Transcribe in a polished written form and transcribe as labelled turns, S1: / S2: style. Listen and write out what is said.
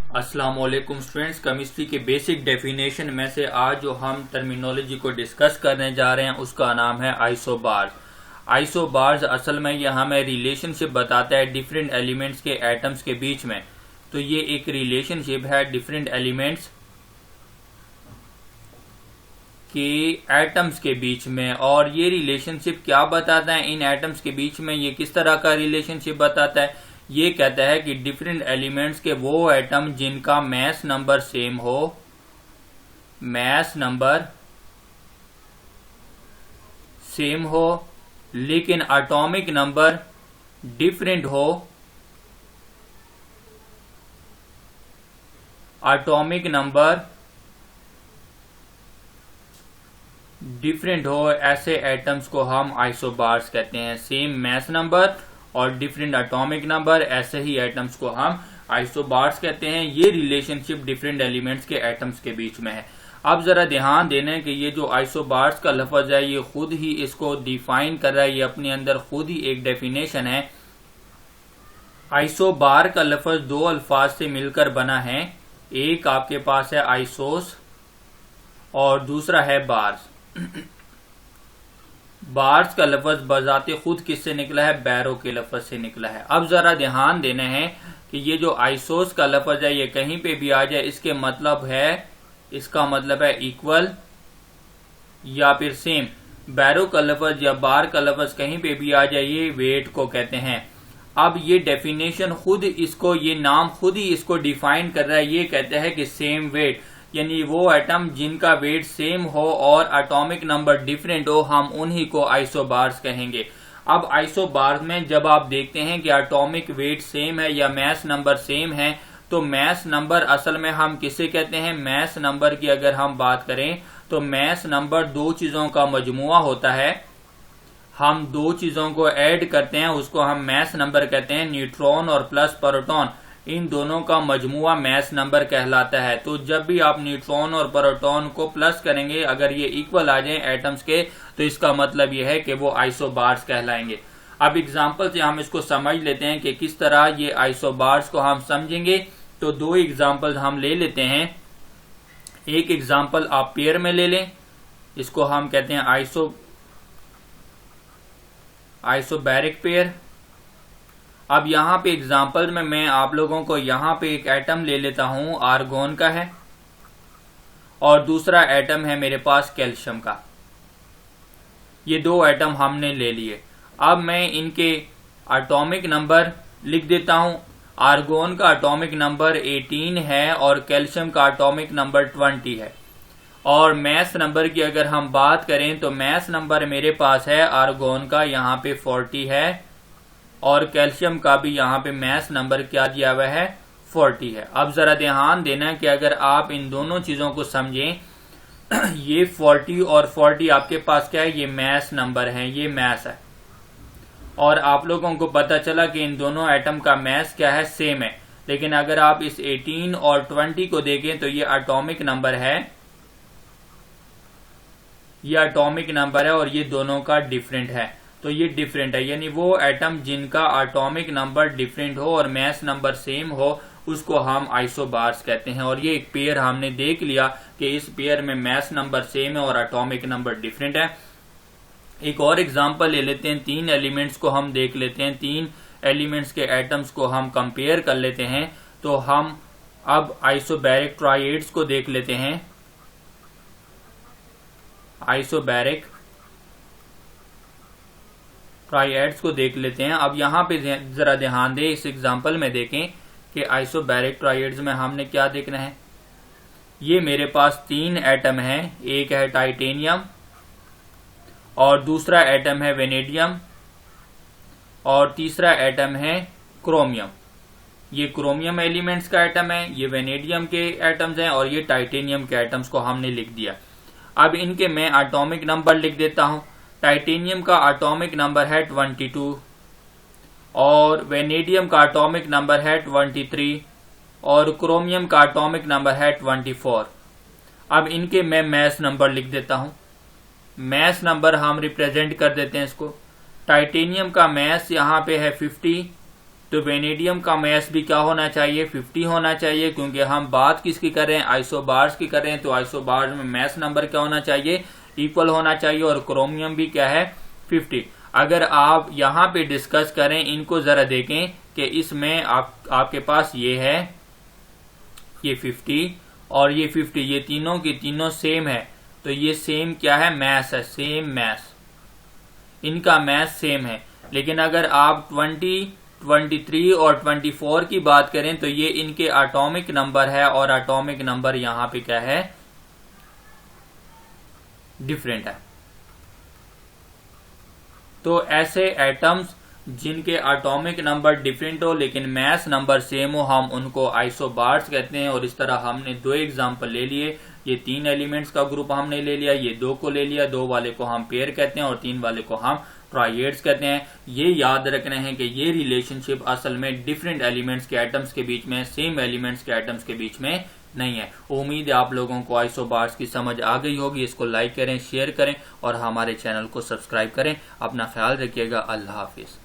S1: अस्सलाम वालेकुम students. Chemistry के बेसिक डेफिनेशन में से आज जो हम टर्मिनोलॉजी को डिस्कस करने जा रहे हैं उसका नाम है आइसोबार्स। आइसोबार्स असल में यह हमें रिलेशनशिप बताता है डिफरेंट एलिमेंट्स के एटम्स के बीच में। तो ये एक रिलेशनशिप है डिफरेंट एलिमेंट्स के एटम्स के बीच में। और ये रिलेशनशिप क्या बताता है इन एटम्स के बीच में, ये किस तरह का रिलेशनशिप बताता है? ये कहता है कि डिफरेंट एलिमेंट्स के वो एटम जिनका मास नंबर सेम हो, मास नंबर सेम हो लेकिन एटॉमिक नंबर डिफरेंट हो, एटॉमिक नंबर डिफरेंट हो, ऐसे एटम्स को हम आइसोबार्स कहते हैं। सेम मास नंबर और डिफरेंट एटॉमिक नंबर, ऐसे ही एटम्स को हम आइसोबार्स कहते हैं। ये रिलेशनशिप डिफरेंट एलिमेंट्स के एटम्स के बीच में है। अब जरा ध्यान देना कि ये जो आइसोबार्स का लफ्ज है ये खुद ही इसको डिफाइन कर रहा है, ये अपने अंदर खुद ही एक डेफिनेशन है। आइसोबार का लफ्ज दो अल्फाज से मिलकर बना है, एक आपके पास है आइसोस और दूसरा है बार्स। बार्स का लफ्ज बजाते खुद किससे निकला है? बैरो के लफ्ज से निकला है। अब जरा ध्यान देना है कि ये जो आइसोस का लफ्ज है ये कहीं पे भी आ जाए इसका मतलब है इक्वल या फिर सेम। बैरो का लफ्ज या बार का लफ्ज कहीं पे भी आ जाए ये वेट को कहते हैं। अब ये डेफिनेशन खुद इसको, ये नाम खुद ही इसको डिफाइन कर रहा है। ये कहता है कि सेम वेट, यानी वो एटम जिनका वेट सेम हो और एटॉमिक नंबर डिफरेंट हो, हम उन्हीं को आइसोबार्स कहेंगे। अब आइसोबार्स में जब आप देखते हैं कि एटॉमिक वेट सेम है या मास नंबर सेम है, तो मास नंबर असल में हम किसे कहते हैं? मास नंबर की अगर हम बात करें तो मास नंबर दो चीजों का मजमुआ होता है। हम दो चीजों को ऐड करते हैं उसको हम मास नंबर कहते हैं। न्यूट्रॉन और प्लस प्रोटॉन, इन दोनों का मजमुआ मास नंबर कहलाता है। तो जब भी आप न्यूट्रॉन और प्रोटॉन को प्लस करेंगे, अगर ये इक्वल आ जाए एटम्स के, तो इसका मतलब ये है कि वो आइसोबार्स कहलाएंगे। अब एग्जांपल से हम इसको समझ लेते हैं कि किस तरह ये आइसोबार्स को हम समझेंगे। तो दो एग्जांपल हम ले लेते हैं। एक एग्जांपल आप पेयर में ले लें, इसको हम कहते हैं आइसोबैरिक पेयर। अब यहाँ पे एग्जाम्पल में मैं आप लोगों को यहाँ पे एक एटम ले लेता हूं, आर्गोन का है, और दूसरा एटम है मेरे पास कैल्शियम का। ये दो एटम हमने ले लिए। अब मैं इनके एटॉमिक नंबर लिख देता हूं। आर्गोन का एटॉमिक नंबर 18 है और कैल्शियम का एटॉमिक नंबर 20 है। और मास नंबर की अगर हम बात करें तो मास नंबर मेरे पास है आर्गोन का यहाँ पे 40 है और कैल्शियम का भी यहाँ पे मास नंबर क्या दिया हुआ है? 40 है। अब जरा ध्यान देना कि अगर आप इन दोनों चीजों को समझें, ये 40 और 40 आपके पास क्या है? ये मास नंबर है, ये मास है। और आप लोगों को पता चला कि इन दोनों एटम का मास क्या है? सेम है। लेकिन अगर आप इस 18 और 20 को देखें तो ये एटॉमिक नंबर है, ये एटॉमिक नंबर है और ये दोनों का डिफरेंट है। तो ये डिफरेंट है, यानी वो एटम जिनका एटॉमिक नंबर डिफरेंट हो और मास नंबर सेम हो उसको हम आइसोबार्स कहते हैं। और ये एक पेयर हमने देख लिया कि इस पेयर में मास नंबर सेम है और एटॉमिक नंबर डिफरेंट है। एक और एग्जांपल ले लेते हैं, तीन एलिमेंट्स को हम देख लेते हैं। तीन एलिमेंट्स के एटम्स को हम कंपेयर कर लेते हैं। तो हम अब आइसोबैरिक ट्राइएड्स को देख लेते हैं। आइसोबैरिक ट्राइएड्स को देख लेते हैं। अब यहाँ पे जरा ध्यान दें, इस एग्जांपल में देखें कि आइसोबैरिक ट्राइएड्स में हमने क्या देखना है। ये मेरे पास तीन एटम हैं, एक है टाइटेनियम और दूसरा एटम है वेनेडियम और तीसरा एटम है क्रोमियम। ये क्रोमियम एलिमेंट्स का एटम है, ये वेनेडियम के एटम्स हैं और ये टाइटेनियम के एटम्स को हमने लिख दिया। अब इनके मैं एटॉमिक नंबर लिख देता हूं। टाइटेनियम का एटॉमिक नंबर है 22 और वेनेडियम का एटॉमिक नंबर है 23 और क्रोमियम का एटॉमिक नंबर है 24। अब इनके मैं मास नंबर लिख देता हूं। मास नंबर हम रिप्रेजेंट कर देते हैं इसको। टाइटेनियम का मास यहाँ पे है 50 तो वेनेडियम का मैस भी क्या होना चाहिए, 50 होना चाहिए, क्योंकि हम बात किसकी कर रहे हैं, आइसोबार्स की कर रहे हैं। तो आइसोबार्स में मैस नंबर क्या होना चाहिए, इक्वल होना चाहिए। और क्रोमियम भी क्या है, 50। अगर आप यहाँ पे डिस्कस करें, इनको जरा देखें कि इसमें आपके पास ये है, ये 50 और ये 50, ये तीनों की तीनों सेम है। तो ये सेम क्या है, मैस है, सेम मैस, इनका मैस सेम है। लेकिन अगर आप 20, 23 और 24 की बात करें तो ये इनके एटॉमिक नंबर है, और एटॉमिक नंबर यहां पे क्या है, डिफरेंट है। तो ऐसे एटम्स जिनके एटॉमिक नंबर डिफरेंट हो लेकिन मैस नंबर सेम हो, हम उनको आइसोबार्स कहते हैं। और इस तरह हमने 2 एग्जाम्पल ले लिए। ये 3 एलिमेंट्स का ग्रुप हमने ले लिया, ये 2 को ले लिया, 2 वाले को हम पेयर कहते हैं और 3 वाले को हम ट्राइएड्स कहते हैं। ये याद रखना है कि ये रिलेशनशिप असल में डिफरेंट एलिमेंट्स के एटम्स के बीच में, सेम एलिमेंट्स के एटम्स के बीच में नहीं है। उम्मीद है आप लोगों को आइसोबार्स की समझ आ गई होगी। इसको लाइक करें, शेयर करें और हमारे चैनल को सब्सक्राइब करें। अपना ख्याल रखिएगा। अल्लाह हाफिज।